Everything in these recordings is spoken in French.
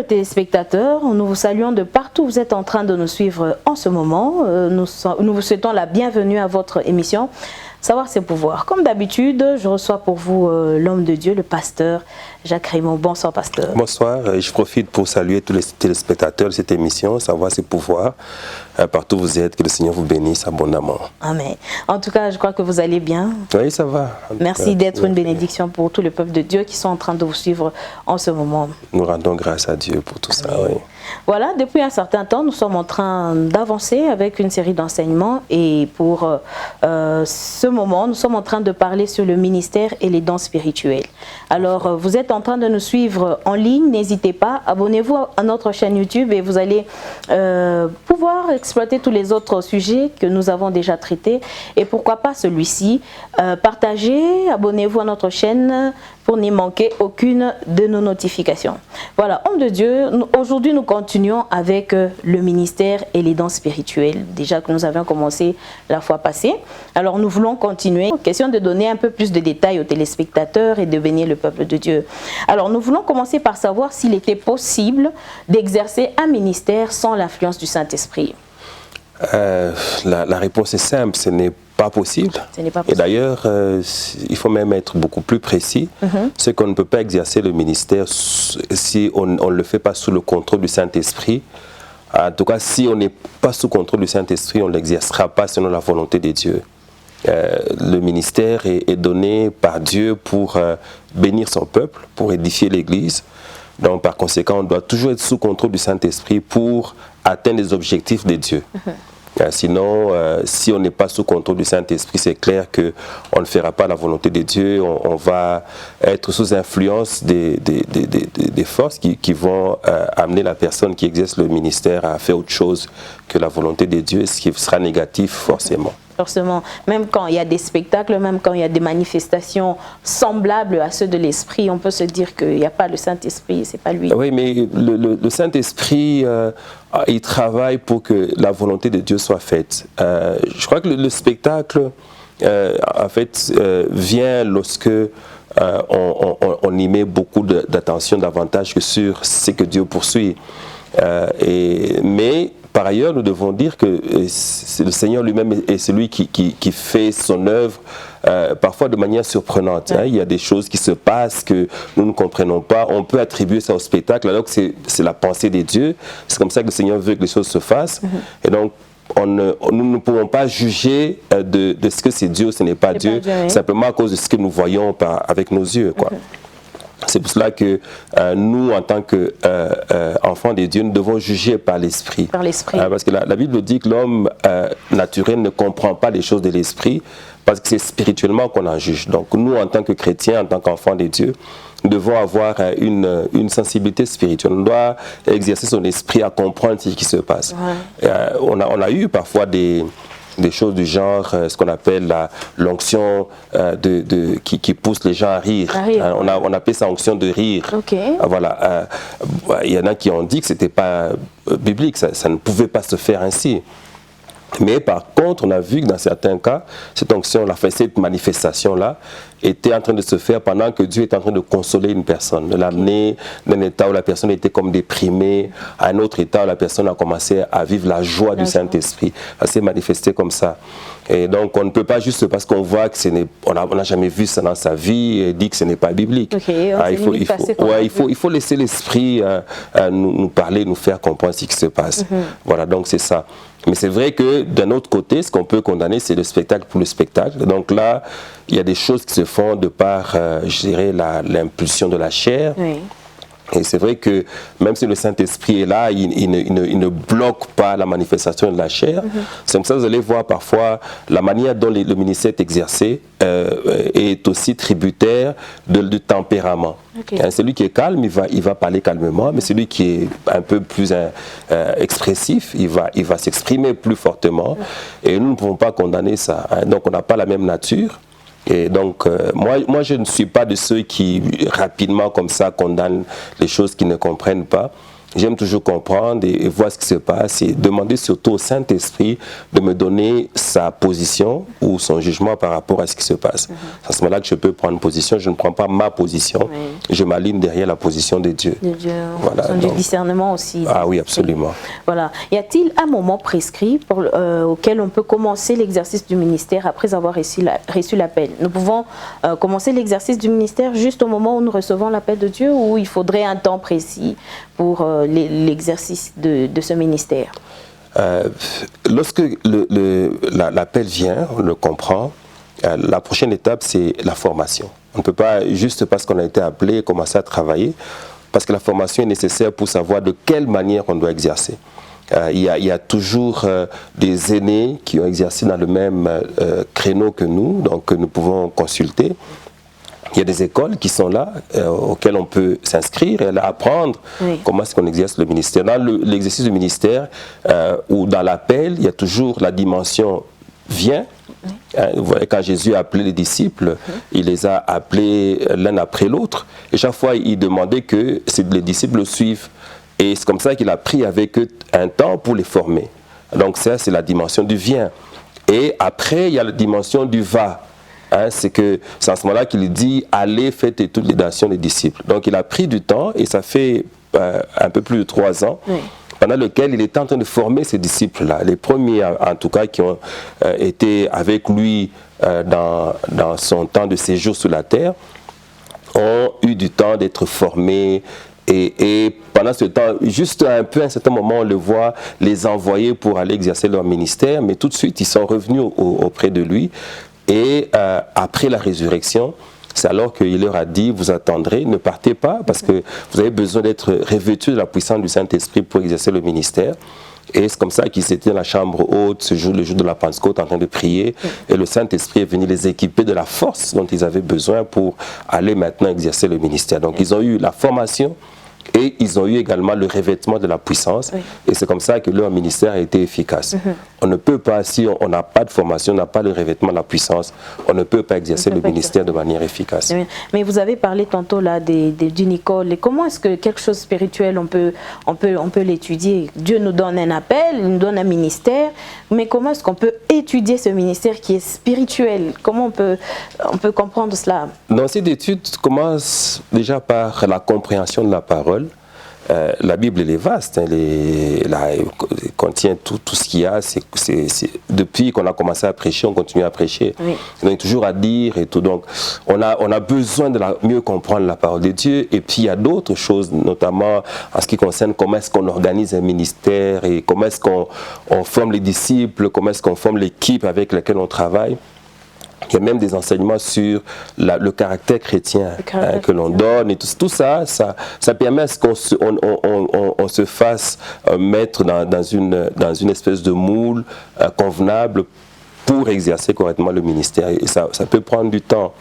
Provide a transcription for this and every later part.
téléspectateurs, nous vous saluons de partout où vous êtes en train de nous suivre en ce moment. Nous vous souhaitons la bienvenue à votre émission Savoir ses pouvoirs. Comme d'habitude, je reçois pour vous l'homme de Dieu, le pasteur Jacques Raymond. Bonsoir, pasteur. Bonsoir. Je profite pour saluer tous les téléspectateurs de cette émission, Savoir ses pouvoirs. Partout où vous êtes, que le Seigneur vous bénisse abondamment. Amen. En tout cas, je crois que vous allez bien. Oui, ça va. Merci d'être une bénédiction pour tout le peuple de Dieu qui sont en train de vous suivre en ce moment. Nous rendons grâce à Dieu pour tout ça. Oui. Voilà, depuis un certain temps, nous sommes en train d'avancer avec une série d'enseignements et pour ce moment, nous sommes en train de parler sur le ministère et les dons spirituels. Alors, vous êtes en train de nous suivre en ligne, n'hésitez pas, abonnez-vous à notre chaîne YouTube et vous allez pouvoir exploiter tous les autres sujets que nous avons déjà traités et pourquoi pas celui-ci. Partagez, abonnez-vous à notre chaîne pour n'y manquer aucune de nos notifications. Voilà, homme de Dieu, aujourd'hui nous continuons avec le ministère et les dons spirituels, déjà que nous avions commencé la fois passée. Alors nous voulons continuer. Question de donner un peu plus de détails aux téléspectateurs et de bénir le peuple de Dieu. Alors nous voulons commencer par savoir s'il était possible d'exercer un ministère sans l'influence du Saint-Esprit. La réponse est simple, ce n'est pas possible. Et d'ailleurs, il faut même être beaucoup plus précis. C'est qu'on ne peut pas exercer le ministère si on ne le fait pas sous le contrôle du Saint-Esprit. En tout cas, si on n'est pas sous contrôle du Saint-Esprit, on ne l'exercera pas selon la volonté de Dieu. Le ministère est donné par Dieu pour bénir son peuple, pour édifier l'Église. Donc, par conséquent, on doit toujours être sous contrôle du Saint-Esprit pour atteindre les objectifs de Dieu. Sinon, si on n'est pas sous contrôle du Saint-Esprit, c'est clair qu'on ne fera pas la volonté de Dieu. On va être sous influence des forces qui vont amener la personne qui exerce le ministère à faire autre chose que la volonté de Dieu, ce qui sera négatif forcément. Forcément, même quand il y a des spectacles, même quand il y a des manifestations semblables à ceux de l'Esprit, on peut se dire qu'il n'y a pas le Saint-Esprit, c'est pas lui. Oui, mais le Saint-Esprit, il travaille pour que la volonté de Dieu soit faite. Je crois que le spectacle, en fait, vient lorsque on y met beaucoup d'attention davantage que sur ce que Dieu poursuit. Mais par ailleurs, nous devons dire que le Seigneur lui-même est celui qui fait son œuvre parfois de manière surprenante. Il y a des choses qui se passent que nous ne comprenons pas. On peut attribuer ça au spectacle alors que c'est la pensée de Dieu. C'est comme ça que le Seigneur veut que les choses se fassent. Et donc, nous ne pouvons pas juger de ce que c'est Dieu ou ce n'est pas Dieu, simplement à cause de ce que nous voyons avec nos yeux, quoi. C'est pour cela que nous, en tant qu'enfants de Dieu, nous devons juger par l'Esprit. Par l'Esprit. Parce que la Bible dit que l'homme naturel ne comprend pas les choses de l'Esprit, parce que c'est spirituellement qu'on en juge. Donc nous, en tant que chrétiens, en tant qu'enfants de Dieu, nous devons avoir une sensibilité spirituelle. On doit exercer son esprit à comprendre ce qui se passe. On a eu parfois des choses du genre, ce qu'on appelle l'onction qui pousse les gens à rire. On appelle ça onction de rire. Voilà. Il y en a qui ont dit que ce n'était pas biblique, ça ne pouvait pas se faire ainsi. Mais par contre, on a vu que dans certains cas, cette onction-là, cette manifestation-là, était en train de se faire pendant que Dieu était en train de consoler une personne, de l'amener d'un état où la personne était comme déprimée, à un autre état où la personne a commencé à vivre la joie du Saint-Esprit. Ça s'est manifesté comme ça. Et donc, on ne peut pas juste parce qu'on voit que on n'a jamais vu ça dans sa vie et dit que ce n'est pas biblique. Il faut laisser l'Esprit nous parler, nous faire comprendre ce qui se passe. Voilà, donc c'est ça. Mais c'est vrai que d'un autre côté, ce qu'on peut condamner, c'est le spectacle pour le spectacle. Donc là, il y a des choses qui se font de par, je dirais, l'impulsion de la chair. Et c'est vrai que même si le Saint-Esprit est là, il ne bloque pas la manifestation de la chair. C'est comme ça que vous allez voir parfois la manière dont le ministère est exercé est aussi tributaire du tempérament. Celui qui est calme, il va parler calmement, mais celui qui est un peu plus expressif, il va s'exprimer plus fortement. Et nous ne pouvons pas condamner ça. Donc on n'a pas la même nature. Et donc, moi, je ne suis pas de ceux qui, rapidement, comme ça, condamnent les choses qu'ils ne comprennent pas. j'aime toujours comprendre et voir ce qui se passe et demander surtout au Saint-Esprit de me donner sa position ou son jugement par rapport à ce qui se passe. C'est à ce moment-là que je peux prendre position. Je ne prends pas ma position, je m'aligne derrière la position de Dieu. Voilà, du discernement aussi. Ah oui, absolument. Voilà. Y a-t-il un moment prescrit auquel on peut commencer l'exercice du ministère après avoir reçu l'appel? Nous pouvons commencer l'exercice du ministère juste au moment où nous recevons l'appel de Dieu, ou il faudrait un temps précis pour l'exercice de ce ministère? Lorsque l'appel vient, on le comprend, la prochaine étape, c'est la formation. On ne peut pas, juste parce qu'on a été appelé, commencer à travailler, parce que la formation est nécessaire pour savoir de quelle manière on doit exercer. Il y a toujours des aînés qui ont exercé dans le même créneau que nous, donc que nous pouvons consulter. Il y a des écoles qui sont là, auxquelles on peut s'inscrire et apprendre comment est-ce qu'on exerce le ministère. Dans l'exercice du ministère ou dans l'appel, il y a toujours la dimension vient. Vous voyez, quand Jésus a appelé les disciples, il les a appelés l'un après l'autre. Et chaque fois, il demandait que les disciples le suivent. Et c'est comme ça qu'il a pris avec eux un temps pour les former. Donc ça, c'est la dimension du vient. Et après, il y a la dimension du va. C'est à ce moment-là qu'il dit « Allez, faites toutes les nations des disciples ». Donc il a pris du temps et ça fait un peu plus de 3 ans, pendant lequel il était en train de former ces disciples-là. Les premiers, en tout cas, qui ont été avec lui dans son temps de séjour sur la terre, ont eu du temps d'être formés. Et pendant ce temps, juste un peu à un certain moment, on le voit les envoyer pour aller exercer leur ministère, mais tout de suite, ils sont revenus auprès de lui. Et après la résurrection, c'est alors qu'il leur a dit, vous attendrez, ne partez pas, parce que vous avez besoin d'être revêtus de la puissance du Saint-Esprit pour exercer le ministère. Et c'est comme ça qu'ils étaient dans la chambre haute, le jour de la Pentecôte, en train de prier. Et le Saint-Esprit est venu les équiper de la force dont ils avaient besoin pour aller maintenant exercer le ministère. Donc ils ont eu la formation, et ils ont eu également le revêtement de la puissance. Et c'est comme ça que leur ministère a été efficace. On ne peut pas, si on n'a pas de formation, on n'a pas le revêtement de la puissance, on ne peut pas exercer le ministère de manière efficace. Mais vous avez parlé tantôt là d'une école. Et comment est-ce que quelque chose de spirituel, on peut l'étudier? Dieu nous donne un appel, il nous donne un ministère. Mais comment est-ce qu'on peut étudier ce ministère qui est spirituel? Comment on peut comprendre cela? Dans cette étude, commence déjà par la compréhension de la parole. La Bible, elle est vaste, elle contient tout ce qu'il y a. Depuis qu'on a commencé à prêcher, on continue à prêcher. On est toujours à dire et tout. Donc, on a besoin de mieux comprendre la parole de Dieu. Et puis, il y a d'autres choses, notamment en ce qui concerne comment est-ce qu'on organise un ministère et comment est-ce qu'on forme les disciples, comment est-ce qu'on forme l'équipe avec laquelle on travaille. Il y a même des enseignements sur le caractère chrétien que l'on donne. Et tout ça permet à ce qu'on se fasse mettre dans une espèce de moule convenable pour exercer correctement le ministère. Et ça peut prendre du temps.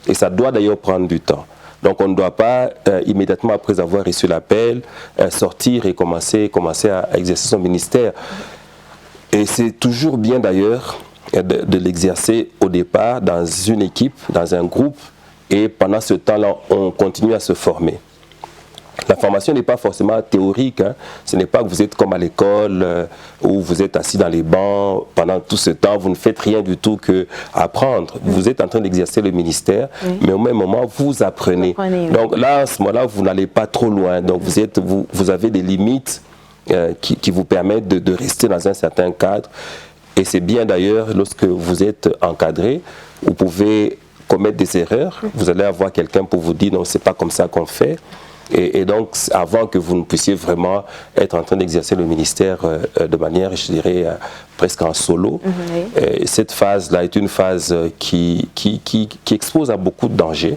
Et ça doit d'ailleurs prendre du temps. Donc on ne doit pas immédiatement après avoir reçu l'appel sortir et commencer à exercer son ministère. Et c'est toujours bien d'ailleurs de l'exercer au départ dans une équipe, dans un groupe, et pendant ce temps-là, on continue à se former. La formation n'est pas forcément théorique, ce n'est pas que vous êtes comme à l'école où vous êtes assis dans les bancs pendant tout ce temps, vous ne faites rien du tout que apprendre. Vous êtes en train d'exercer le ministère, mais au même moment, vous apprenez. Donc là, à ce moment-là, vous n'allez pas trop loin, donc vous avez des limites qui vous permettent de rester dans un certain cadre. Et c'est bien d'ailleurs, lorsque vous êtes encadré, vous pouvez commettre des erreurs, vous allez avoir quelqu'un pour vous dire non, c'est pas comme ça qu'on fait. Et donc, avant que vous ne puissiez vraiment être en train d'exercer le ministère de manière, je dirais, presque en solo, cette phase-là est une phase qui expose à beaucoup de dangers.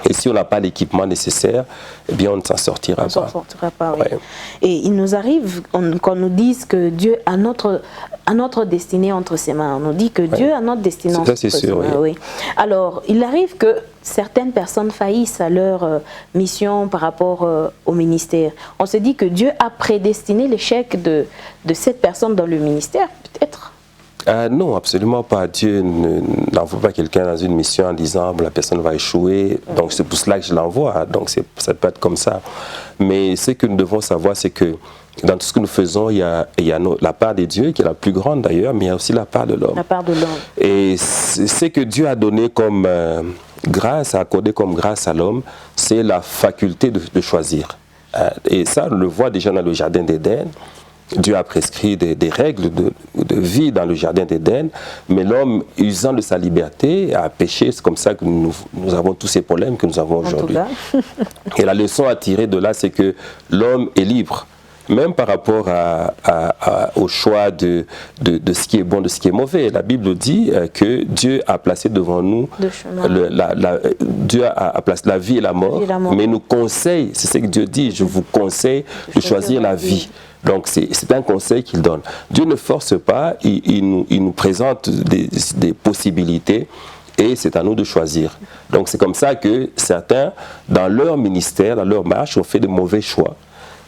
Et si on n'a pas l'équipement nécessaire, eh bien on ne s'en sortira pas. On s'en sortira pas, oui. Et il nous arrive qu'on nous dise que Dieu a notre destinée entre ses mains. On nous dit que Dieu a notre destinée entre ses mains. Oui. Alors, il arrive que certaines personnes faillissent à leur mission par rapport au ministère. On se dit que Dieu a prédestiné l'échec de cette personne dans le ministère, peut-être. Non, absolument pas. Dieu n'envoie pas quelqu'un dans une mission en disant la personne va échouer, donc c'est pour cela que je l'envoie. Donc ça peut être comme ça. Mais ce que nous devons savoir, c'est que dans tout ce que nous faisons, il y a la part de Dieu, qui est la plus grande d'ailleurs, mais il y a aussi la part de l'homme. La part de l'homme. Et ce que Dieu a donné comme grâce, a accordé comme grâce à l'homme, c'est la faculté de choisir. Et ça, on le voit déjà dans le jardin d'Éden. Dieu a prescrit des règles de vie dans le jardin d'Éden, mais l'homme, usant de sa liberté, a péché. C'est comme ça que nous avons tous ces problèmes que nous avons aujourd'hui. Et la leçon à tirer de là, c'est que l'homme est libre, même par rapport au choix de ce qui est bon, de ce qui est mauvais. La Bible dit que Dieu a placé devant nous, Dieu a placé la vie et la mort, mais nous conseille, c'est ce que Dieu dit, je vous conseille de choisir la vie. Donc c'est un conseil qu'il donne. Dieu ne force pas, il nous présente des possibilités et c'est à nous de choisir. Donc c'est comme ça que certains, dans leur ministère, dans leur marche, ont fait de mauvais choix.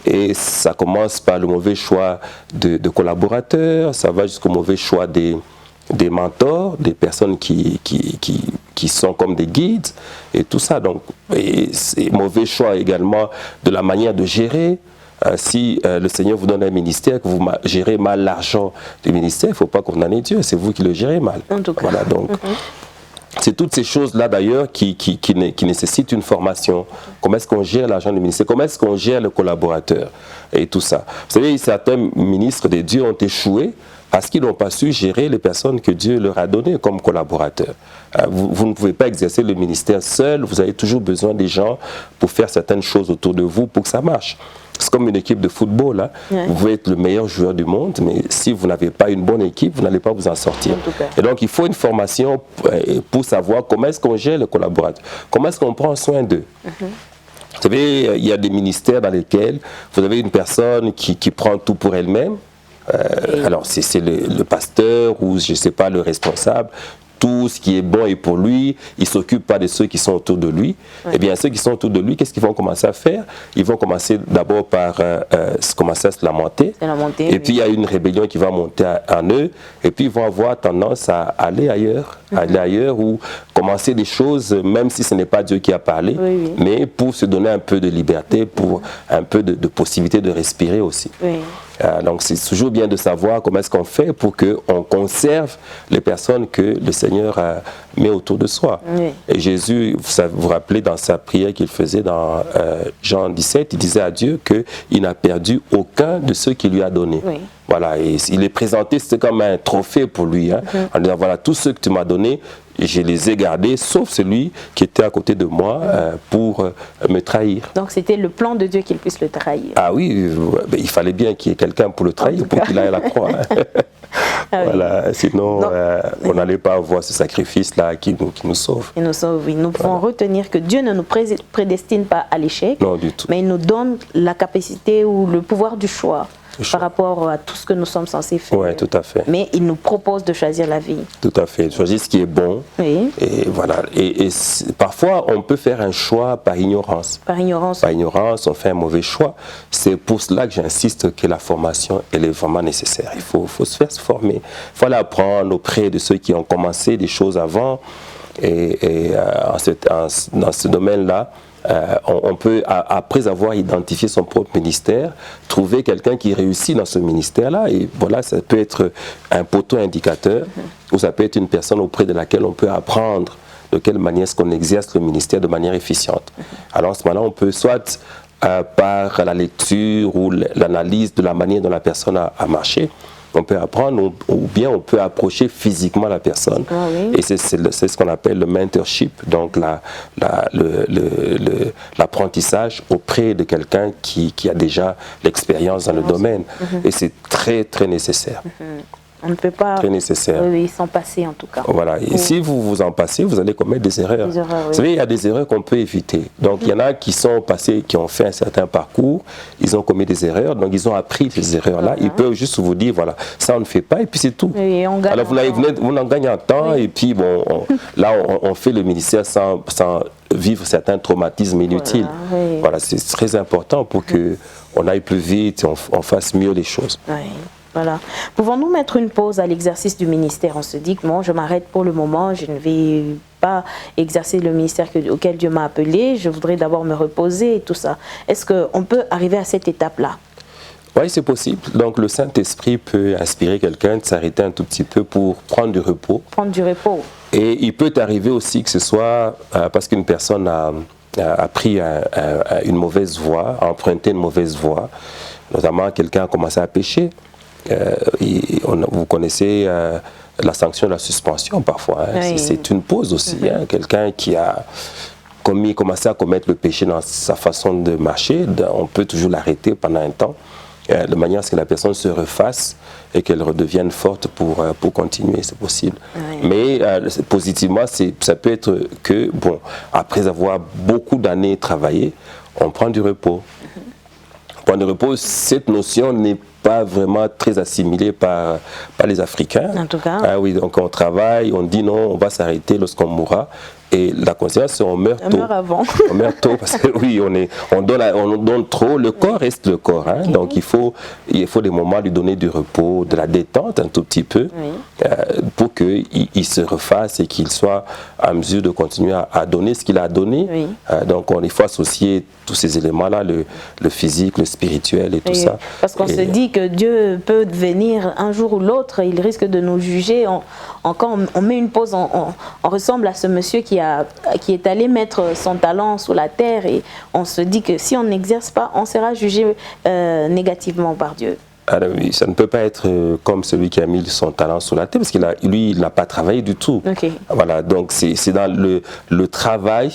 Et ça commence par le mauvais choix de collaborateurs, ça va jusqu'au mauvais choix des mentors, des personnes qui sont comme des guides et tout ça. Donc, et c'est mauvais choix également de la manière de gérer. Si le Seigneur vous donne un ministère, que vous gérez mal l'argent du ministère, il ne faut pas condamner Dieu, c'est vous qui le gérez mal. En tout cas. Voilà, donc, c'est toutes ces choses-là d'ailleurs qui nécessitent une formation. Comment est-ce qu'on gère l'argent du ministère? Comment est-ce qu'on gère le collaborateur? Et tout ça. Vous savez, certains ministres de Dieu ont échoué parce qu'ils n'ont pas su gérer les personnes que Dieu leur a données comme collaborateurs. Vous ne pouvez pas exercer le ministère seul, vous avez toujours besoin des gens pour faire certaines choses autour de vous pour que ça marche. C'est comme une équipe de football. Hein. Ouais. Vous pouvez être le meilleur joueur du monde, mais si vous n'avez pas une bonne équipe, vous n'allez pas vous en sortir. Et donc, il faut une formation pour savoir comment est-ce qu'on gère les collaborateurs, comment est-ce qu'on prend soin d'eux. Vous savez, il y a des ministères dans lesquels vous avez une personne qui prend tout pour elle-même. Alors, c'est le pasteur ou, je ne sais pas, le responsable. Tout ce qui est bon est pour lui, il ne s'occupe pas de ceux qui sont autour de lui. Eh bien, ceux qui sont autour de lui, qu'est-ce qu'ils vont commencer à faire? Ils vont commencer d'abord par commencer à se lamenter. Et puis, il y a une rébellion qui va monter en eux. Et puis, ils vont avoir tendance à aller ailleurs ou commencer des choses, même si ce n'est pas Dieu qui a parlé, mais pour se donner un peu de liberté, pour un peu de possibilité de respirer aussi. Donc c'est toujours bien de savoir comment est-ce qu'on fait pour qu'on conserve les personnes que le Seigneur met autour de soi. Et Jésus, vous vous rappelez dans sa prière qu'il faisait dans Jean 17, il disait à Dieu qu'il n'a perdu aucun de ceux qu'il lui a donnés. Voilà, et il est présenté, c'était comme un trophée pour lui, hein, en disant voilà, tous ceux que tu m'as donnés, je les ai gardés, sauf celui qui était à côté de moi pour me trahir. Donc c'était le plan de Dieu qu'il puisse le trahir. Ah oui, il fallait bien qu'il y ait quelqu'un pour le trahir, pour qu'il aille à la croix. Voilà, sinon on n'allait pas avoir ce sacrifice-là qui nous sauve. Il nous sauve, oui. Nous pouvons retenir que Dieu ne nous prédestine pas à l'échec, mais il nous donne la capacité ou le pouvoir du choix. Par rapport à tout ce que nous sommes censés faire. Oui, tout à fait. Mais il nous propose de choisir la vie. Tout à fait, choisir ce qui est bon. Oui. Et voilà. Et parfois, on peut faire un choix par ignorance. Par ignorance. Par ignorance, on fait un mauvais choix. C'est pour cela que j'insiste que la formation, elle est vraiment nécessaire. Il faut se faire se former. Il faut aller apprendre auprès de ceux qui ont commencé des choses avant. Et dans ce domaine-là, on peut, après avoir identifié son propre ministère, trouver quelqu'un qui réussit dans ce ministère-là. Et voilà, ça peut être un poteau indicateur ou ça peut être une personne auprès de laquelle on peut apprendre de quelle manière est-ce qu'on exerce le ministère de manière efficiente. Alors, en ce moment-là, on peut soit par la lecture ou l'analyse de la manière dont la personne a marché, on peut apprendre ou bien on peut approcher physiquement la personne. Et c'est ce qu'on appelle le mentorship, donc l'apprentissage auprès de quelqu'un qui a déjà l'expérience dans le domaine. Et c'est très, très nécessaire. On ne peut pas s'en passer en tout cas. Voilà. Et si vous vous en passez, vous allez commettre des erreurs. Vous savez, il y a des erreurs qu'on peut éviter. Donc, il y en a qui sont passés, qui ont fait un certain parcours, ils ont commis des erreurs, donc ils ont appris ces erreurs-là. Ils peuvent juste vous dire, voilà, ça on ne fait pas, et puis c'est tout. Alors, vous en gagnez en temps, et puis bon, on fait le ministère sans vivre certains traumatismes inutiles. Voilà, c'est très important pour qu'on aille plus vite et on fasse mieux les choses. Voilà. Pouvons-nous mettre une pause à l'exercice du ministère? On se dit que bon, je m'arrête pour le moment, je ne vais pas exercer le ministère auquel Dieu m'a appelé, je voudrais d'abord me reposer et tout ça. Est-ce qu'on peut arriver à cette étape-là? Oui, c'est possible. Donc le Saint-Esprit peut inspirer quelqu'un de s'arrêter un tout petit peu pour prendre du repos. Prendre du repos. Et il peut arriver aussi que ce soit parce qu'une personne a pris une mauvaise voie, a emprunté une mauvaise voie. Notamment, quelqu'un a commencé à pécher. Vous connaissez la sanction de la suspension parfois. Hein. Oui. C'est une pause aussi. Hein. Quelqu'un qui a commencé à commettre le péché dans sa façon de marcher, on peut toujours l'arrêter pendant un temps, de manière à ce que la personne se refasse et qu'elle redevienne forte pour continuer, c'est possible. Oui. Mais positivement, ça peut être que, bon, après avoir beaucoup d'années travaillé, on prend du repos. Prendre du repos, cette notion n'est pas vraiment très assimilée par les Africains. En tout cas. Ah oui, donc on travaille, on dit non, on va s'arrêter lorsqu'on mourra. Et la conséquence, c'est qu'on meurt tôt. On meurt avant. On meurt tôt parce que oui, on donne trop. Le corps reste le corps. Hein. Okay. Donc il faut des moments lui donner du repos, de la détente un tout petit peu, oui. Pour qu'il se refasse et qu'il soit à mesure de continuer à donner ce qu'il a donné. Oui. Donc il faut associer tous ces éléments-là, le physique, le spirituel et tout ça. Parce qu'on se dit que Dieu peut venir un jour ou l'autre, il risque de nous juger. Quand on met une pause, on ressemble à ce monsieur qui est allé mettre son talent sous la terre et on se dit que si on n'exerce pas, on sera jugé négativement par Dieu. Alors oui, ça ne peut pas être comme celui qui a mis son talent sous la terre parce qu'il n'a pas travaillé du tout. Okay. Voilà, donc c'est dans le travail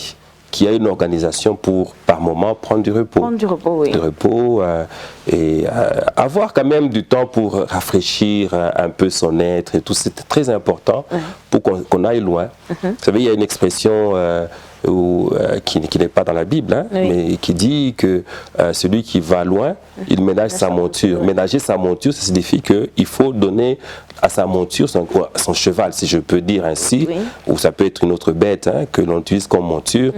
qu'il y a une organisation pour, par moment, prendre du repos. Prendre du repos, oui. Du repos et avoir quand même du temps pour rafraîchir un peu son être et tout. C'est très important pour qu'on aille loin. Vous savez, il y a une expression qui n'est pas dans la Bible, hein, mais qui dit que celui qui va loin, il ménage sa monture. Ménager sa monture, ça signifie qu'il faut donner à sa monture son cheval, si je peux dire ainsi, ou ça peut être une autre bête hein, que l'on utilise comme monture,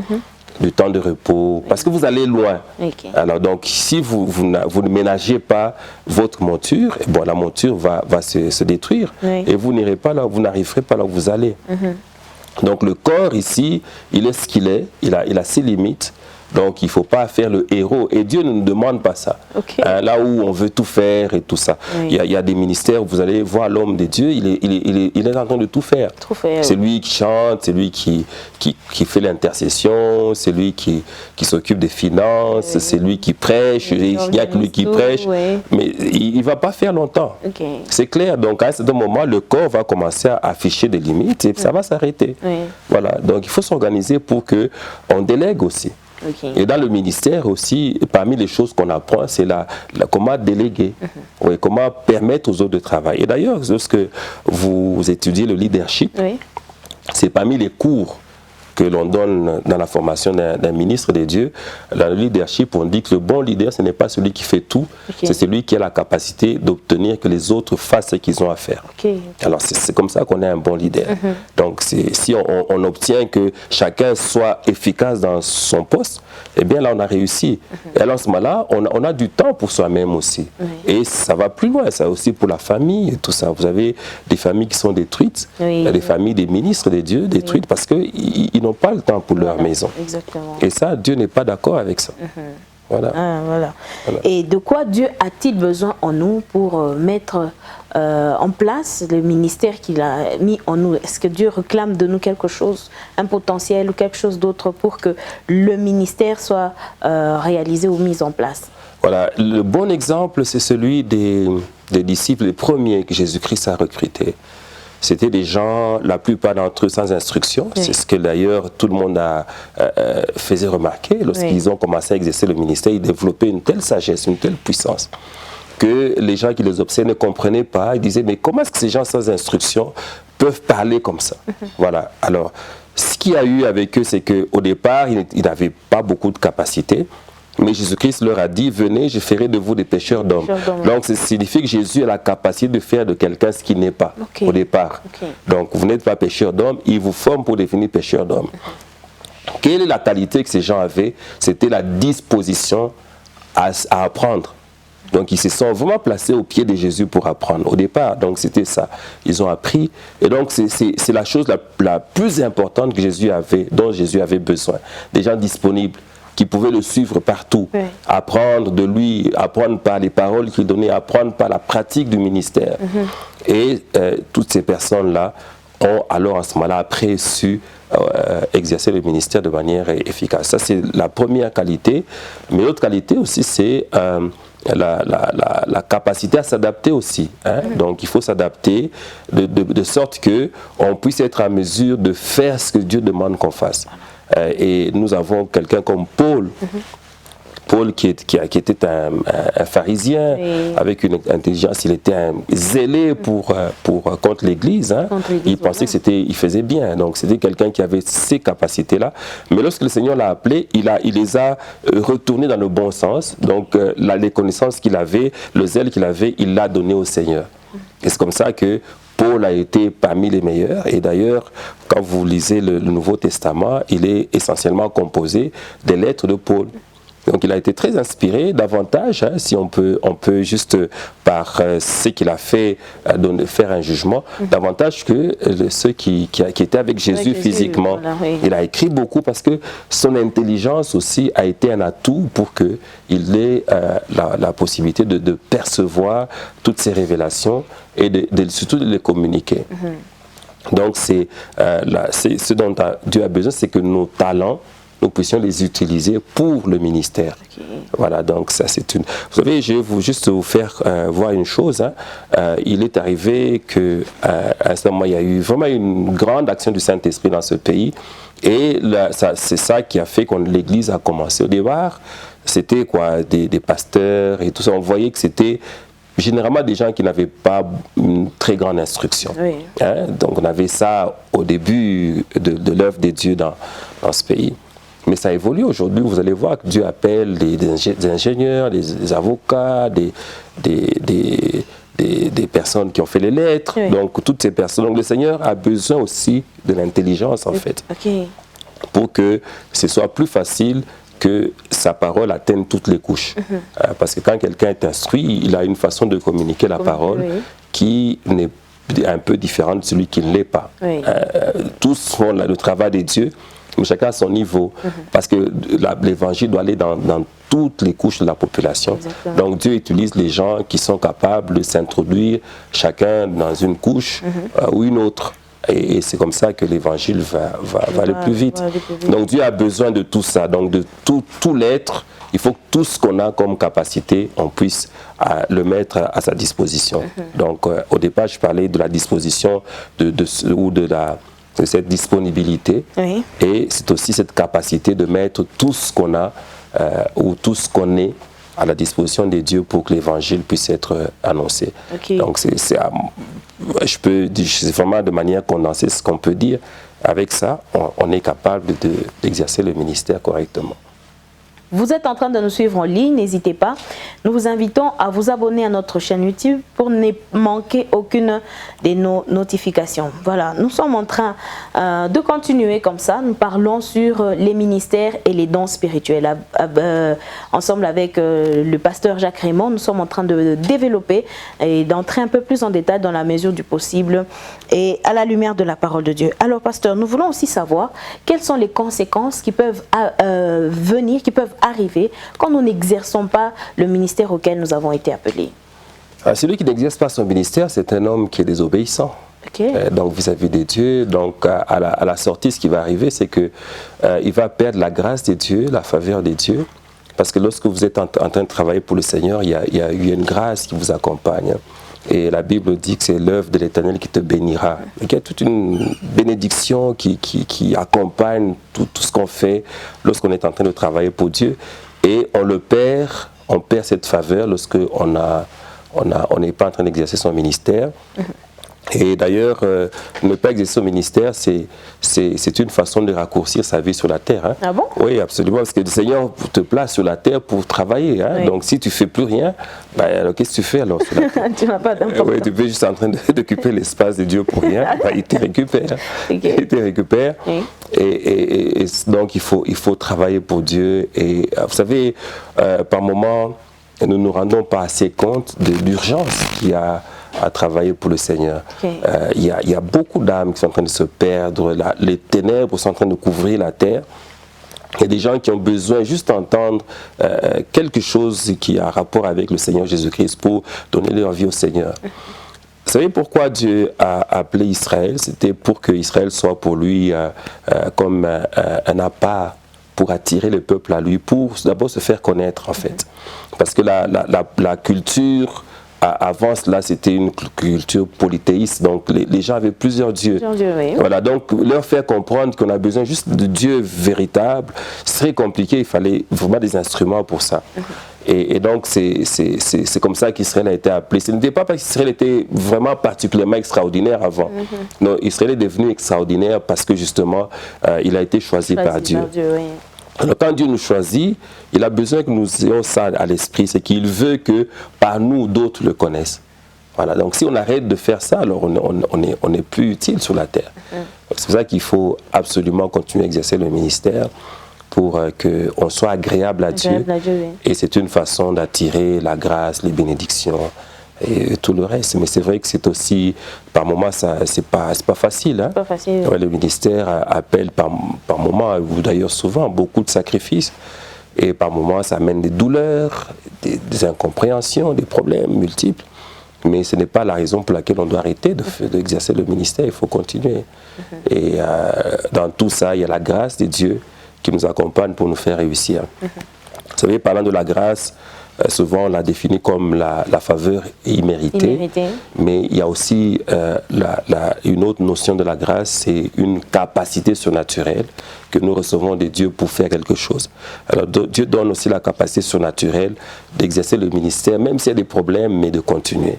du temps de repos, parce que vous allez loin. Okay. Alors donc, si vous ne ménagez pas votre monture, bon, la monture va se détruire et vous n'arriverez pas là où vous allez. Donc le corps ici, il est ce qu'il est, il a ses limites. Donc il ne faut pas faire le héros. Et Dieu ne nous demande pas ça. Okay. Là où on veut tout faire et tout ça. Il y a des ministères où vous allez voir l'homme de Dieu, il est en train de tout faire. C'est lui qui chante, c'est lui qui fait l'intercession, c'est lui qui s'occupe des finances, c'est lui qui prêche, il n'y a que lui qui prêche. Mais il ne va pas faire longtemps. Okay. C'est clair. Donc à un certain moment, le corps va commencer à afficher des limites et ça va s'arrêter. Voilà. Donc il faut s'organiser pour qu'on délègue aussi. Okay. Et dans le ministère aussi, parmi les choses qu'on apprend, c'est comment déléguer, comment permettre aux autres de travailler. Et d'ailleurs, lorsque vous étudiez le leadership, c'est parmi les cours que l'on donne dans la formation d'un ministre de Dieu. Dans le leadership, on dit que le bon leader, ce n'est pas celui qui fait tout, c'est celui qui a la capacité d'obtenir que les autres fassent ce qu'ils ont à faire. Alors c'est comme ça qu'on est un bon leader. Donc si on obtient que chacun soit efficace dans son poste, eh bien là on a réussi. Et alors à ce moment-là, on a du temps pour soi-même aussi. Et ça va plus loin, ça aussi pour la famille et tout ça. Vous avez des familles qui sont détruites, il y a des familles des ministres de Dieu détruites parce qu'ils n'ont pas le temps pour leur maison. Exactement. Et ça, Dieu n'est pas d'accord avec ça. Voilà. Voilà. Et de quoi Dieu a-t-il besoin en nous pour mettre en place le ministère qu'il a mis en nous? Est-ce que Dieu réclame de nous quelque chose, un potentiel ou quelque chose d'autre pour que le ministère soit réalisé ou mis en place? Voilà. Le bon exemple, c'est celui des disciples, les premiers que Jésus-Christ a recrutés. C'était des gens, la plupart d'entre eux, sans instruction. C'est ce que d'ailleurs tout le monde faisait remarquer. Lorsqu'ils ont commencé à exercer le ministère, ils développaient une telle sagesse, une telle puissance, que les gens qui les observaient ne comprenaient pas. Ils disaient, mais comment est-ce que ces gens sans instruction peuvent parler comme ça? Voilà. Alors, ce qu'il y a eu avec eux, c'est qu'au départ, ils n'avaient pas beaucoup de capacité. Mais Jésus-Christ leur a dit, venez, je ferai de vous des pêcheurs d'hommes. Donc, ça signifie que Jésus a la capacité de faire de quelqu'un ce qu'il n'est pas au départ. Donc, vous n'êtes pas pêcheur d'hommes, il vous forme pour devenir pêcheur d'hommes. Quelle est la qualité que ces gens avaient? C'était la disposition à apprendre. Donc ils se sont vraiment placés au pied de Jésus pour apprendre au départ. Donc c'était ça. Ils ont appris. Et donc c'est la chose la plus importante que dont Jésus avait besoin. Des gens disponibles qui pouvaient le suivre partout. Oui. Apprendre de lui, apprendre par les paroles qu'il donnait, apprendre par la pratique du ministère. Et toutes ces personnes-là ont alors à ce moment-là après su exercer le ministère de manière efficace. Ça c'est la première qualité. Mais l'autre qualité aussi c'est la capacité à s'adapter aussi. Donc il faut s'adapter de sorte qu'on puisse être en mesure de faire ce que Dieu demande qu'on fasse. Et nous avons quelqu'un comme Paul. Paul qui était un pharisien, avec une intelligence, il était zélé contre l'Église. Il pensait qu'il faisait bien. Donc c'était quelqu'un qui avait ces capacités-là. Mais lorsque le Seigneur l'a appelé, il les a retournés dans le bon sens. Donc les connaissances qu'il avait, le zèle qu'il avait, il l'a donné au Seigneur. Et c'est comme ça que Paul a été parmi les meilleurs. Et d'ailleurs, quand vous lisez le Nouveau Testament, il est essentiellement composé des lettres de Paul. Donc il a été très inspiré davantage, si on peut juste par ce qu'il a fait faire un jugement, davantage que ceux qui étaient avec Jésus physiquement. Voilà, oui. Il a écrit beaucoup parce que son intelligence aussi a été un atout pour qu'il ait la possibilité de percevoir toutes ces révélations et surtout de les communiquer. Donc c'est ce dont Dieu a besoin, c'est que nos talents, nous puissions les utiliser pour le ministère. Voilà, donc ça c'est une... Vous savez, je vais juste vous faire voir une chose. Il est arrivé qu'à ce moment, il y a eu vraiment une grande action du Saint-Esprit dans ce pays. Et c'est ça qui a fait que l'Église a commencé. Au départ, c'était des pasteurs et tout ça. On voyait que c'était généralement des gens qui n'avaient pas une très grande instruction. Oui. Donc on avait ça au début de l'œuvre de Dieu dans ce pays. Mais ça évolue aujourd'hui. Vous allez voir que Dieu appelle des ingénieurs, des avocats, des personnes qui ont fait les lettres. Oui. Donc toutes ces personnes. Donc le Seigneur a besoin aussi de l'intelligence en fait. Pour que ce soit plus facile que sa parole atteigne toutes les couches. Parce que quand quelqu'un est instruit, il a une façon de communiquer la parole qui n'est un peu différente de celui qui ne l'est pas. Oui. Tous font le travail de Dieu, mais chacun à son niveau. Parce que l'évangile doit aller dans toutes les couches de la population. Exactement. Donc Dieu utilise les gens qui sont capables de s'introduire chacun dans une couche ou une autre. Et c'est comme ça que l'évangile va le plus vite. Donc Dieu a besoin de tout ça, donc de tout l'être. Il faut que tout ce qu'on a comme capacité, on puisse le mettre à sa disposition. Donc au départ, je parlais de la disposition de cette disponibilité. Oui. Et c'est aussi cette capacité de mettre tout ce qu'on a ou tout ce qu'on est à la disposition de Dieu pour que l'évangile puisse être annoncé. Donc c'est vraiment de manière condensée ce qu'on peut dire. Avec ça, on est capable d'exercer le ministère correctement. Vous êtes en train de nous suivre en ligne, n'hésitez pas. Nous vous invitons à vous abonner à notre chaîne YouTube pour ne manquer aucune de nos notifications. Voilà, nous sommes en train de continuer comme ça. Nous parlons sur les ministères et les dons spirituels. Ensemble avec le pasteur Jacques Raymond, nous sommes en train de développer et d'entrer un peu plus en détail dans la mesure du possible et à la lumière de la parole de Dieu. Alors, pasteur, nous voulons aussi savoir quelles sont les conséquences qui peuvent venir, qui peuvent arriver quand nous n'exerçons pas le ministère auquel nous avons été appelés. Celui qui n'exerce pas son ministère, c'est un homme qui est désobéissant. Donc vis-à-vis de Dieu, donc à la sortie, ce qui va arriver, c'est que il va perdre la grâce de Dieu, la faveur de Dieu, parce que lorsque vous êtes en train de travailler pour le Seigneur, il y a une grâce qui vous accompagne. Et la Bible dit que c'est l'œuvre de l'Éternel qui te bénira. Il y a toute une bénédiction qui accompagne tout ce qu'on fait lorsqu'on est en train de travailler pour Dieu. Et on perd cette faveur lorsqu'on n'est pas en train d'exercer son ministère. Et d'ailleurs, ne pas exercer son ministère, c'est une façon de raccourcir sa vie sur la terre. Hein. Ah bon? Oui, absolument, parce que le Seigneur te place sur la terre pour travailler. Hein. Oui. Donc si tu ne fais plus rien, alors qu'est-ce que tu fais alors sur la terre? Tu n'as pas d'importance. Oui, tu es juste en train d'occuper l'espace de Dieu pour rien. Il te récupère. Il te récupère. Oui. Et donc il faut travailler pour Dieu. Et vous savez, par moments, et nous ne nous rendons pas assez compte de l'urgence qu'il y a à travailler pour le Seigneur. Il y a beaucoup d'âmes qui sont en train de se perdre, les ténèbres sont en train de couvrir la terre. Il y a des gens qui ont besoin juste d'entendre quelque chose qui a rapport avec le Seigneur Jésus-Christ pour donner leur vie au Seigneur. Vous savez pourquoi Dieu a appelé Israël? C'était pour que Israël soit pour lui comme un appât pour attirer le peuple à lui, pour d'abord se faire connaître en fait. Parce que la culture avant cela, c'était une culture polythéiste, donc les gens avaient plusieurs dieux. Oui. Voilà, donc leur faire comprendre qu'on a besoin juste de Dieu véritable, c'est très compliqué, il fallait vraiment des instruments pour ça. Et donc c'est comme ça qu'Israël a été appelé. Ce n'était pas parce qu'Israël était vraiment particulièrement extraordinaire avant. Non, Israël est devenu extraordinaire parce que justement, il a été choisi par Dieu. Oui. Alors quand Dieu nous choisit, il a besoin que nous ayons ça à l'esprit, c'est qu'il veut que par nous, d'autres le connaissent. Voilà, donc si on arrête de faire ça, alors on n'est plus utile sur la terre. C'est pour ça qu'il faut absolument continuer à exercer le ministère pour qu'on soit agréable à Dieu. Oui. Et c'est une façon d'attirer la grâce, les bénédictions et tout le reste. Mais c'est vrai que c'est aussi, par moments, c'est pas facile. Hein? Pas facile. Ouais, le ministère appelle par moments, ou d'ailleurs souvent, beaucoup de sacrifices. Et par moments, ça amène des douleurs, des incompréhensions, des problèmes multiples. Mais ce n'est pas la raison pour laquelle on doit arrêter d'exercer le ministère. Il faut continuer. Et dans tout ça, il y a la grâce de Dieu qui nous accompagne pour nous faire réussir. Vous savez, parlant de la grâce, souvent on la définit comme la faveur imméritée, mais il y a aussi une autre notion de la grâce, c'est une capacité surnaturelle que nous recevons de Dieu pour faire quelque chose. Alors Dieu donne aussi la capacité surnaturelle d'exercer le ministère, même s'il y a des problèmes, mais de continuer.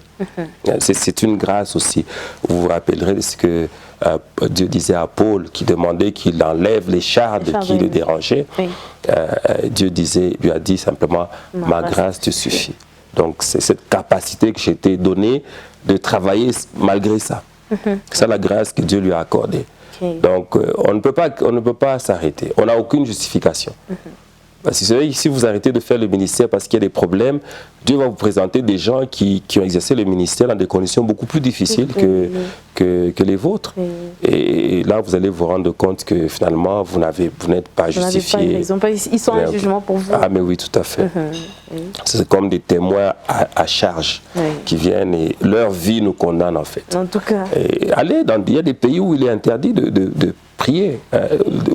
C'est une grâce aussi. Vous vous rappellerez de ce que Dieu disait à Paul, qui demandait qu'il enlève les chardes qui le dérangeaient. Oui. Dieu lui a dit simplement, ma grâce te suffit. Donc c'est cette capacité que j'ai été donnée de travailler malgré ça. C'est la grâce que Dieu lui a accordée. Donc on ne peut pas s'arrêter. On n'a aucune justification. Parce que si vous arrêtez de faire le ministère parce qu'il y a des problèmes, Dieu va vous présenter des gens qui ont exercé le ministère dans des conditions beaucoup plus difficiles que les vôtres. Et là, vous allez vous rendre compte que finalement, vous n'êtes pas justifié. Ils sont un jugement pour vous. Ah, mais oui, tout à fait. C'est comme des témoins à charge qui viennent et leur vie nous condamne en fait. En tout cas. Il y a des pays où il est interdit de prier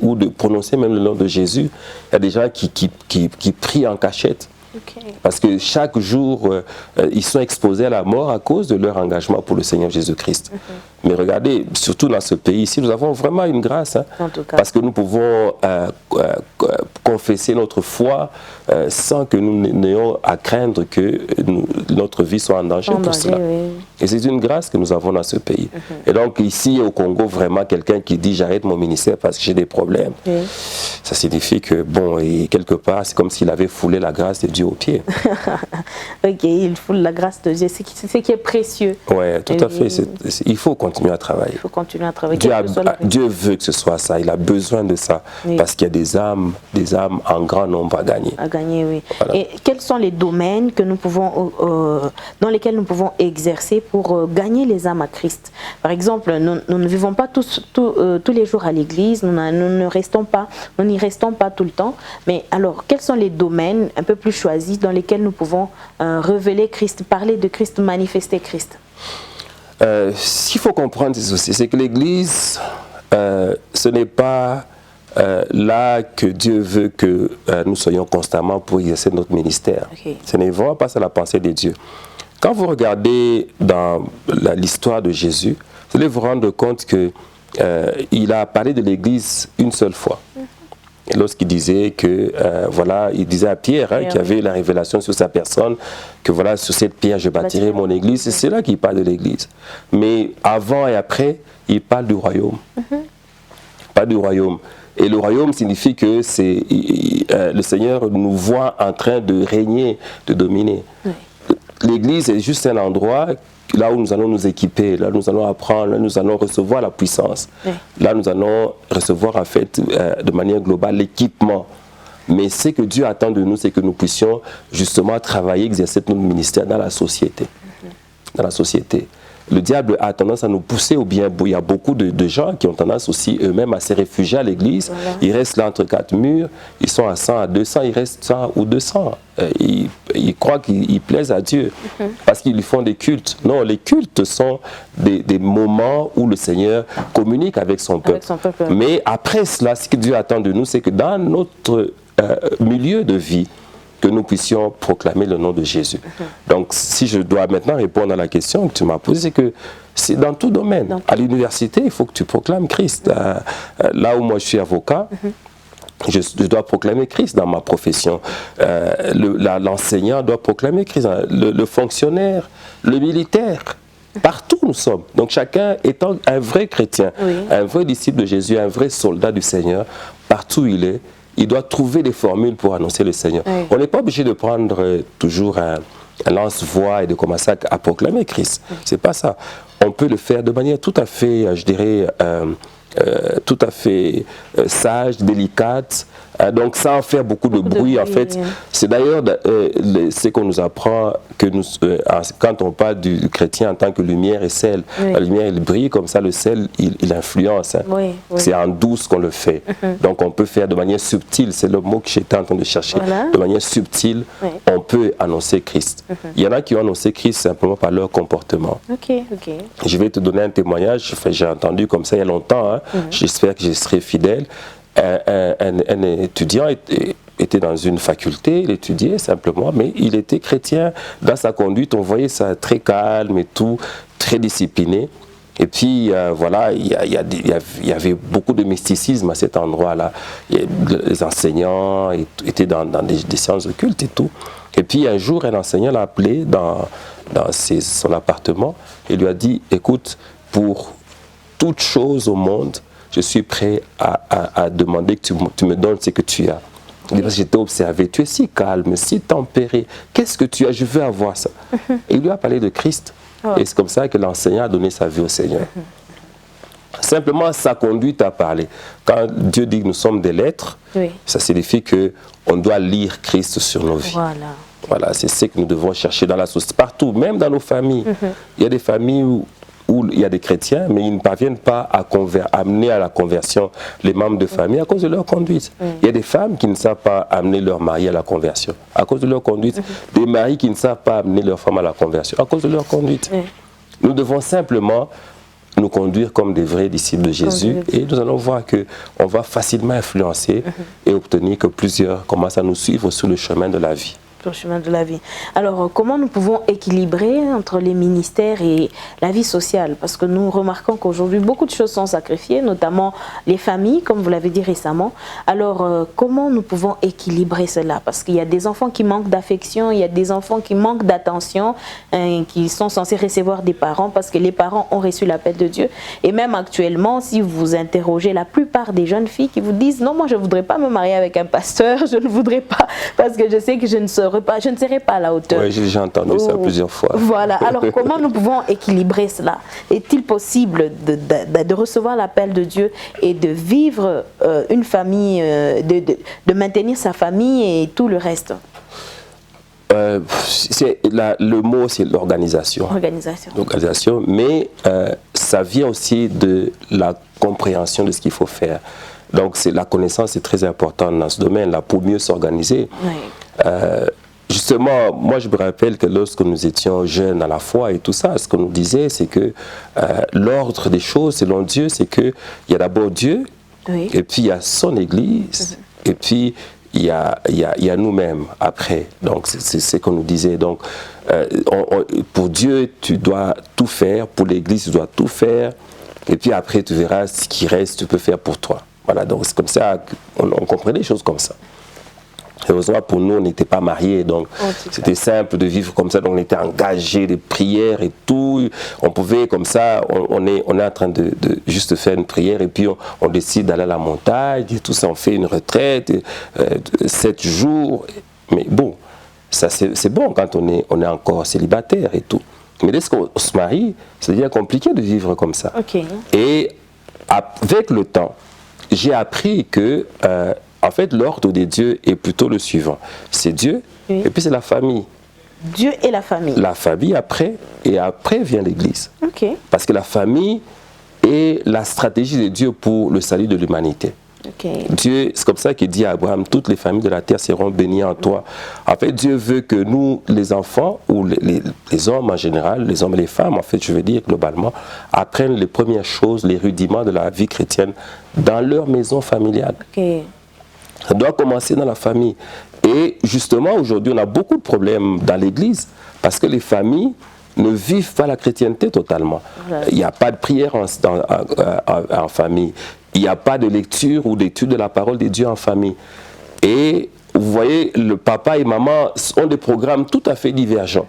ou de prononcer même le nom de Jésus. Il y a des gens qui prient en cachette. Parce que chaque jour, ils sont exposés à la mort à cause de leur engagement pour le Seigneur Jésus-Christ. Mais regardez, surtout dans ce pays ici, nous avons vraiment une grâce. Hein, parce que nous pouvons confesser notre foi sans que nous n'ayons à craindre que notre vie soit en danger pour cela. Et c'est une grâce que nous avons dans ce pays. Et donc ici au Congo, vraiment quelqu'un qui dit j'arrête mon ministère parce que j'ai des problèmes, ça signifie que bon, et quelque part, c'est comme s'il avait foulé la grâce de Dieu aux pieds. Ok, il foule la grâce de Dieu, c'est ce qui est précieux. Oui, tout à fait. Il faut continuer à travailler. Il faut continuer à travailler. Dieu veut que ce soit ça, il a besoin de ça, parce qu'il y a des âmes en grand nombre à gagner. À gagner, oui. Voilà. Et quels sont les domaines que nous pouvons, dans lesquels nous pouvons exercer pour gagner les âmes à Christ? Par exemple, nous ne vivons pas tous les jours à l'église, nous n'y restons pas tout le temps, mais alors, quels sont les domaines un peu plus choisis dans lesquels nous pouvons révéler Christ, parler de Christ, manifester Christ? Ce qu'il faut comprendre aussi, c'est que l'Église, ce n'est pas là que Dieu veut que nous soyons constamment pour exercer notre ministère. Ce n'est vraiment pas ça la pensée de Dieu. Quand vous regardez dans l'histoire de Jésus, vous allez vous rendre compte qu'il a parlé de l'Église une seule fois. Lorsqu'il disait que, il disait à Pierre, qui avait la révélation sur sa personne, que voilà, sur cette pierre, je bâtirai mon église. C'est là qu'il parle de l'église. Mais avant et après, il parle du royaume. Pas du royaume. Et le royaume signifie que le Seigneur nous voit en train de régner, de dominer. L'église est juste un endroit là où nous allons nous équiper, là où nous allons apprendre, là où nous allons recevoir la puissance. Là nous allons recevoir en fait de manière globale l'équipement Mais ce que Dieu attend de nous, c'est que nous puissions justement travailler, exercer notre ministère dans la société. Dans la société. Le diable a tendance à nous pousser, ou bien il y a beaucoup de gens qui ont tendance aussi eux-mêmes à se réfugier à l'église. Voilà. Ils restent là entre quatre murs, ils sont à 100, à 200, ils restent 100 ou 200. Ils croient qu'ils plaisent à Dieu parce qu'ils lui font des cultes. Non, les cultes sont des moments où le Seigneur communique avec son peuple. Mais après cela, ce que Dieu attend de nous, c'est que dans notre milieu de vie, que nous puissions proclamer le nom de Jésus. Donc, si je dois maintenant répondre à la question que tu m'as posée, c'est que c'est dans tout domaine. À l'université, il faut que tu proclames Christ. Là où moi je suis avocat, je dois proclamer Christ dans ma profession. L'enseignant doit proclamer Christ. Le fonctionnaire, le militaire. Partout nous sommes. Donc chacun étant un vrai chrétien, un vrai disciple de Jésus, un vrai soldat du Seigneur, partout où il est, il doit trouver des formules pour annoncer le Seigneur. On n'est pas obligé de prendre toujours un lance-voix et de commencer à proclamer Christ. C'est pas ça. On peut le faire de manière tout à fait, je dirais, tout à fait sage, délicate, donc sans faire beaucoup de bruit en fait. C'est d'ailleurs ce qu'on nous apprend que nous, quand on parle du chrétien en tant que lumière et sel. La lumière elle brille comme ça, le sel il influence. C'est en douce qu'on le fait. Donc on peut faire de manière subtile, c'est le mot que j'étais en train de chercher. De manière subtile, on peut annoncer Christ. Il y en a qui ont annoncé Christ simplement par leur comportement. Je vais te donner un témoignage, j'ai entendu comme ça il y a longtemps, hein. J'espère que je serai fidèle. Un étudiant était dans une faculté, il étudiait simplement, mais il était chrétien. Dans sa conduite, on voyait ça très calme et tout, très discipliné. Et puis, voilà, il y avait beaucoup de mysticisme à cet endroit-là. Les enseignants étaient dans des séances occultes et tout. Et puis, un jour, un enseignant l'a appelé dans son appartement et lui a dit, écoute, pour toute chose au monde, je suis prêt à demander que tu me donnes ce que tu as. Parce que j'étais observé, tu es si calme, si tempéré, qu'est-ce que tu as? Je veux avoir ça. Et il lui a parlé de Christ. Et c'est comme ça que l'enseignant a donné sa vie au Seigneur. Simplement, sa conduite a parlé. Quand Dieu dit que nous sommes des lettres, ça signifie qu'on doit lire Christ sur nos vies. Voilà, c'est ce que nous devons chercher dans la société, partout, même dans nos familles. Il y a des familles où il y a des chrétiens, mais ils ne parviennent pas à amener à la conversion les membres de famille à cause de leur conduite. Il y a des femmes qui ne savent pas amener leur mari à la conversion à cause de leur conduite. Des maris qui ne savent pas amener leur femme à la conversion à cause de leur conduite. Nous devons simplement nous conduire comme des vrais disciples de Jésus et nous allons voir qu'on va facilement influencer et obtenir que plusieurs commencent à nous suivre sur le chemin de la vie. Sur le chemin de la vie. Alors, comment nous pouvons équilibrer entre les ministères et la vie sociale? Parce que nous remarquons qu'aujourd'hui, beaucoup de choses sont sacrifiées, notamment les familles, comme vous l'avez dit récemment. Alors, comment nous pouvons équilibrer cela? Parce qu'il y a des enfants qui manquent d'affection, il y a des enfants qui manquent d'attention, qui sont censés recevoir des parents parce que les parents ont reçu l'appel de Dieu. Et même actuellement, si vous interrogez la plupart des jeunes filles qui vous disent « Non, moi, je ne voudrais pas me marier avec un pasteur, je ne voudrais pas, parce que je sais que je ne serai pas à la hauteur. » Oui, j'ai déjà entendu ça plusieurs fois. Voilà. Alors, comment nous pouvons équilibrer cela? Est-il possible de recevoir l'appel de Dieu et de vivre une famille, de maintenir sa famille et tout le reste? Le mot, c'est l'organisation. L'organisation, mais ça vient aussi de la compréhension de ce qu'il faut faire. Donc, la connaissance est très importante dans ce domaine-là pour mieux s'organiser. Justement, moi je me rappelle que lorsque nous étions jeunes à la foi et tout ça, ce qu'on nous disait, c'est que l'ordre des choses selon Dieu, c'est qu'il y a d'abord Dieu, et puis il y a son Église, et puis il y a nous-mêmes après. Donc c'est ce qu'on nous disait. Donc pour Dieu, tu dois tout faire, pour l'Église, tu dois tout faire, et puis après tu verras ce qui reste, tu peux faire pour toi. Voilà, donc c'est comme ça qu'on comprenait les choses comme ça. Heureusement pour nous, on n'était pas mariés, donc c'était simple de vivre comme ça, donc on était engagés, des prières et tout. On pouvait comme ça, on est en train de juste faire une prière et puis on décide d'aller à la montagne et tout ça, on fait une retraite, 7 jours. Mais bon, ça c'est bon quand on est encore célibataire et tout. Mais dès qu'on se marie, ça devient compliqué de vivre comme ça. Et avec le temps, j'ai appris que En fait, l'ordre des dieux est plutôt le suivant. C'est Dieu, Oui. et puis c'est la famille. Dieu et la famille. La famille après, et après vient l'Église. Ok. Parce que la famille est la stratégie de Dieu pour le salut de l'humanité. Ok. Dieu, c'est comme ça qu'il dit à Abraham, toutes les familles de la terre seront bénies en toi. En fait, Dieu veut que nous, les enfants, ou les hommes en général, les hommes et les femmes, en fait, je veux dire globalement, apprennent les premières choses, les rudiments de la vie chrétienne dans leur maison familiale. Ok. Ça doit commencer dans la famille. Et justement, aujourd'hui, on a beaucoup de problèmes dans l'Église parce que les familles ne vivent pas la chrétienté totalement. Voilà. Il n'y a pas de prière en famille. Il n'y a pas de lecture ou d'étude de la parole de Dieu en famille. Et vous voyez, le papa et maman ont des programmes tout à fait divergents.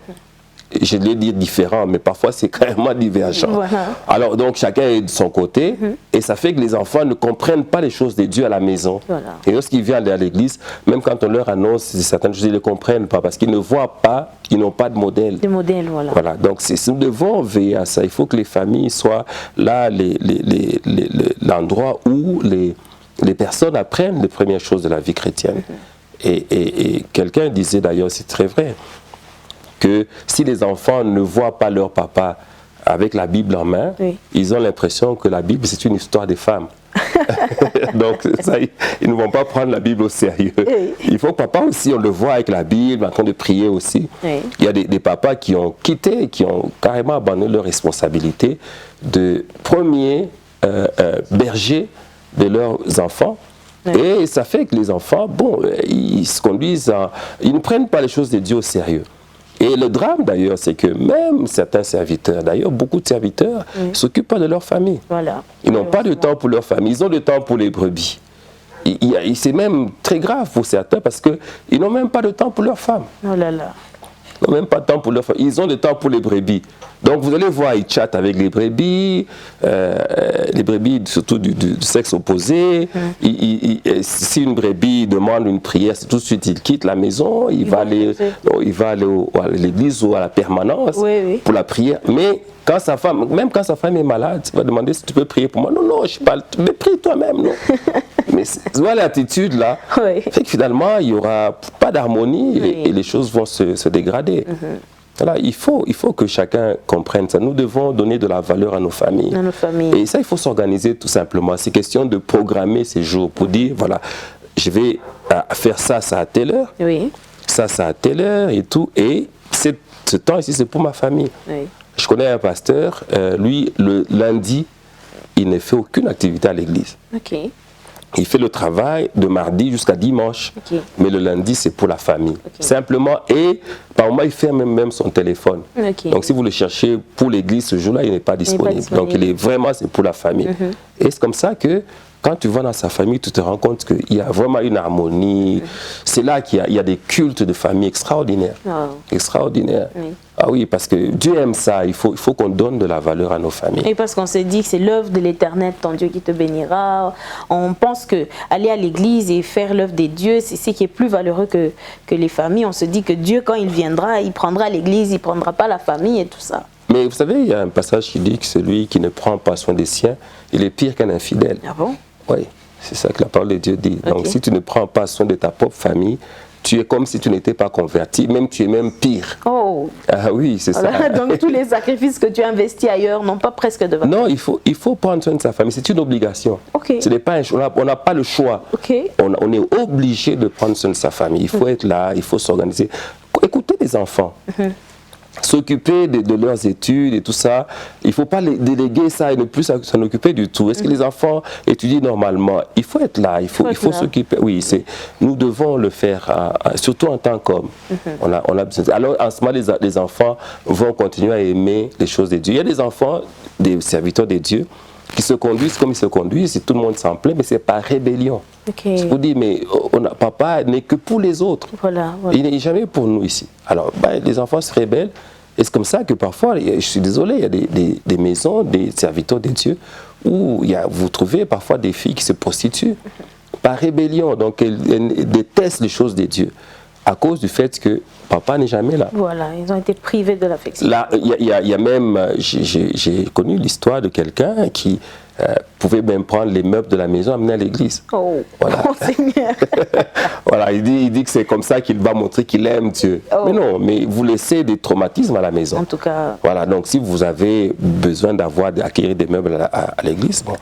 Je vais dire différents, mais parfois c'est carrément divergent. Voilà. Alors donc chacun est de son côté, et ça fait que les enfants ne comprennent pas les choses de Dieu à la maison. Voilà. Et lorsqu'ils viennent à l'église, même quand on leur annonce certaines choses, ils ne comprennent pas, parce qu'ils ne voient pas, ils n'ont pas de modèle. Des modèles, voilà. Voilà, donc nous devons veiller à ça. Il faut que les familles soient là, l'endroit où les personnes apprennent les premières choses de la vie chrétienne. Et quelqu'un disait d'ailleurs, c'est très vrai, que si les enfants ne voient pas leur papa avec la Bible en main, Oui. ils ont l'impression que la Bible, c'est une histoire des femmes. Donc, ça, ils ne vont pas prendre la Bible au sérieux. Oui. Il faut que papa aussi, on le voit avec la Bible, en train de prier aussi. Oui. Il y a des papas qui ont quitté, qui ont carrément abandonné leur responsabilité de premier berger de leurs enfants. Oui. Et ça fait que les enfants, bon, ils se conduisent, ils ne prennent pas les choses de Dieu au sérieux. Et le drame d'ailleurs, c'est que même certains serviteurs, d'ailleurs beaucoup de serviteurs, ne s'occupent pas de leur famille. Voilà. Ils n'ont pas de temps pour leur famille, ils ont du temps pour les brebis. C'est même très grave pour certains parce qu'ils n'ont même pas de temps pour leur femme. Oh là là. Ils n'ont même pas de temps pour leur femme. Ils ont du temps pour les brebis. Donc vous allez voir, ils chattent avec les brebis surtout du sexe opposé. Si une brebis demande une prière, tout de suite il quitte la maison, il va aller à l'église ou à la permanence pour la prière. Mais quand même quand sa femme est malade, il va demander si tu peux prier pour moi. Non, non, je ne sais pas. Mais prie toi-même, non. Mais voilà l'attitude là. Oui. Fait que finalement, il n'y aura pas d'harmonie et les choses vont se dégrader. Voilà, il faut que chacun comprenne ça. Nous devons donner de la valeur à nos familles. À nos familles. Et ça, il faut s'organiser tout simplement. C'est question de programmer ces jours pour dire, voilà, je vais faire ça à telle heure, Oui. ça à telle heure et tout. Et ce temps ici, c'est pour ma famille. Oui. Je connais un pasteur, lui, le lundi, il ne fait aucune activité à l'église. Ok. Il fait le travail de mardi jusqu'à dimanche, Ok. mais le lundi, c'est pour la famille. Simplement, et par moment, il ferme même son téléphone. Ok. Donc, si vous le cherchez pour l'église ce jour-là, il n'est pas disponible. Donc, c'est pour la famille. Et c'est comme ça que, quand tu vas dans sa famille, tu te rends compte qu'il y a vraiment une harmonie. C'est là qu'il y a des cultes de famille extraordinaires. Oh. Extraordinaires. Oui. Ah oui, parce que Dieu aime ça. Il faut qu'on donne de la valeur à nos familles. Et parce qu'on s'est dit que c'est l'œuvre de l'Éternel, ton Dieu qui te bénira. On pense que aller à l'église et faire l'œuvre des dieux, c'est ce qui est plus valeureux que les familles. On se dit que Dieu, quand il viendra, il prendra l'église, il ne prendra pas la famille et tout ça. Mais vous savez, il y a un passage qui dit que celui qui ne prend pas soin des siens, il est pire qu'un infidèle. Ah bon? Oui, c'est ça que la parole de Dieu dit. Donc, si tu ne prends pas soin de ta propre famille, tu es comme si tu n'étais pas converti, même tu es même pire. Oh. Ah oui, c'est ça. Donc tous les sacrifices que tu as investis ailleurs n'ont pas presque de valeur. Non, il faut prendre soin de sa famille. C'est une obligation. Ok. Ce n'est pas un choix. On n'a pas le choix. Ok. On est obligé de prendre soin de sa famille. Il faut être là, il faut s'organiser. Écoutez les enfants. S'occuper de leurs études et tout ça, il ne faut pas les déléguer ça et ne plus s'en occuper du tout. Est-ce que les enfants étudient normalement? Il faut être là, il faut s'occuper. Oui, nous devons le faire, surtout en tant qu'hommes. On a besoin. Alors en ce moment, les enfants vont continuer à aimer les choses de Dieu. Il y a des enfants, des serviteurs de Dieu, qui se conduisent comme ils se conduisent, et tout le monde s'en plaît, mais c'est par rébellion. Je vous dis, mais papa n'est que pour les autres. Voilà. Il n'est jamais pour nous ici. Alors, les enfants se rébellent, et c'est comme ça que parfois, je suis désolé, il y a des maisons, des serviteurs de Dieu, où vous trouvez parfois des filles qui se prostituent par rébellion, donc elles détestent les choses de Dieu. à cause du fait que papa n'est jamais là. Voilà, ils ont été privés de l'affection. Là, il y a même, j'ai connu l'histoire de quelqu'un qui pouvait même prendre les meubles de la maison et amener à l'église. Oh, voilà. Oh Seigneur. Voilà, il dit que c'est comme ça qu'il va montrer qu'il aime Dieu. Oh. Mais non, mais vous laissez des traumatismes à la maison. En tout cas. Voilà, donc si vous avez besoin d'acquérir des meubles à l'église, bon,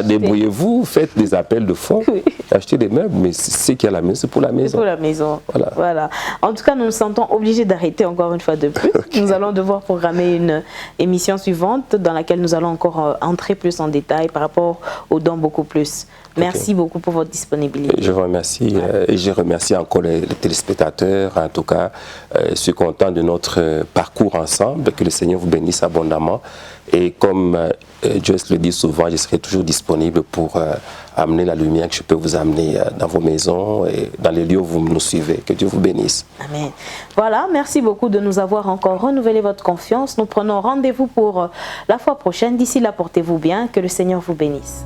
débrouillez-vous, faites des appels de fonds, oui. Achetez des meubles, mais c'est qu'il y a la maison, c'est pour la maison. C'est pour la maison. Voilà. En tout cas, nous nous sentons obligés d'arrêter encore une fois de plus. Okay. Nous allons devoir programmer une émission suivante dans laquelle nous allons encore entrer plus en détail par rapport aux dons beaucoup plus. Merci beaucoup pour votre disponibilité. Je vous remercie et je remercie encore les téléspectateurs. En tout cas, je suis content de notre parcours ensemble, que le Seigneur vous bénisse abondamment. Et comme Joyce le dit souvent, je serai toujours disponible pour amener la lumière que je peux vous amener dans vos maisons et dans les lieux où vous nous suivez. Que Dieu vous bénisse. Amen. Voilà, merci beaucoup de nous avoir encore renouvelé votre confiance. Nous prenons rendez-vous pour la fois prochaine. D'ici là, portez-vous bien. Que le Seigneur vous bénisse.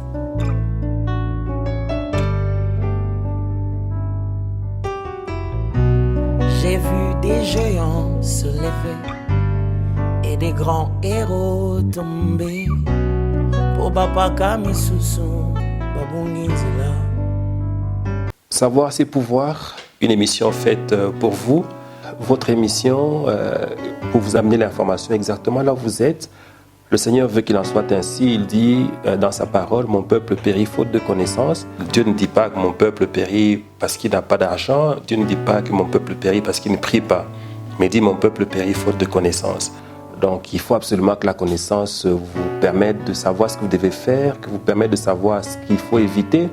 J'ai vu des géants se lever et des grands héros tomber. Pour Papa Kamisusu, Babungizila. Savoir c'est pouvoir, une émission faite pour vous, votre émission pour vous amener l'information exactement là où vous êtes. Le Seigneur veut qu'il en soit ainsi. Il dit dans sa parole, mon peuple périt faute de connaissance. Dieu ne dit pas que mon peuple périt parce qu'il n'a pas d'argent. Dieu ne dit pas que mon peuple périt parce qu'il ne prie pas. Mais il dit mon peuple périt faute de connaissance. Donc il faut absolument que la connaissance vous permette de savoir ce que vous devez faire, que vous permette de savoir ce qu'il faut éviter.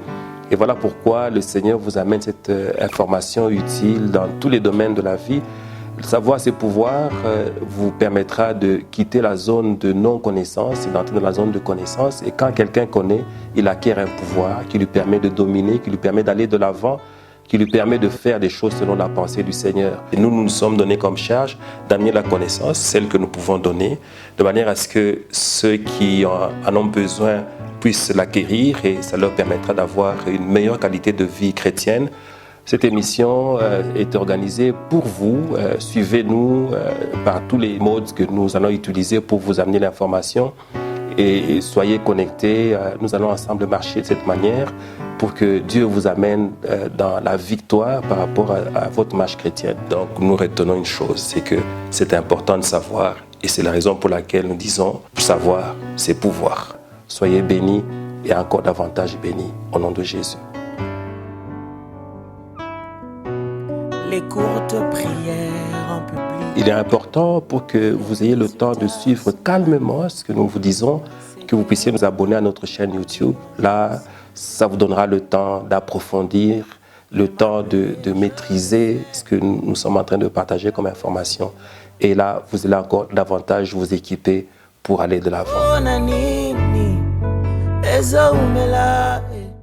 Et voilà pourquoi le Seigneur vous amène cette information utile dans tous les domaines de la vie. Savoir ses pouvoirs vous permettra de quitter la zone de non-connaissance et d'entrer dans la zone de connaissance. Et quand quelqu'un connaît, il acquiert un pouvoir qui lui permet de dominer, qui lui permet d'aller de l'avant, qui lui permet de faire des choses selon la pensée du Seigneur. Et nous nous sommes donnés comme charge d'amener la connaissance, celle que nous pouvons donner, de manière à ce que ceux qui en ont besoin puissent l'acquérir et ça leur permettra d'avoir une meilleure qualité de vie chrétienne. Cette émission est organisée pour vous. Suivez-nous par tous les modes que nous allons utiliser pour vous amener l'information et soyez connectés. Nous allons ensemble marcher de cette manière pour que Dieu vous amène dans la victoire par rapport à votre marche chrétienne. Donc nous retenons une chose, c'est que c'est important de savoir et c'est la raison pour laquelle nous disons savoir, c'est pouvoir. Soyez bénis et encore davantage bénis au nom de Jésus. Les courtes prières en public. Il est important pour que vous ayez le temps de suivre calmement ce que nous vous disons, que vous puissiez nous abonner à notre chaîne YouTube. Là, ça vous donnera le temps d'approfondir, le temps de maîtriser ce que nous sommes en train de partager comme information. Et là, vous allez encore davantage vous équiper pour aller de l'avant.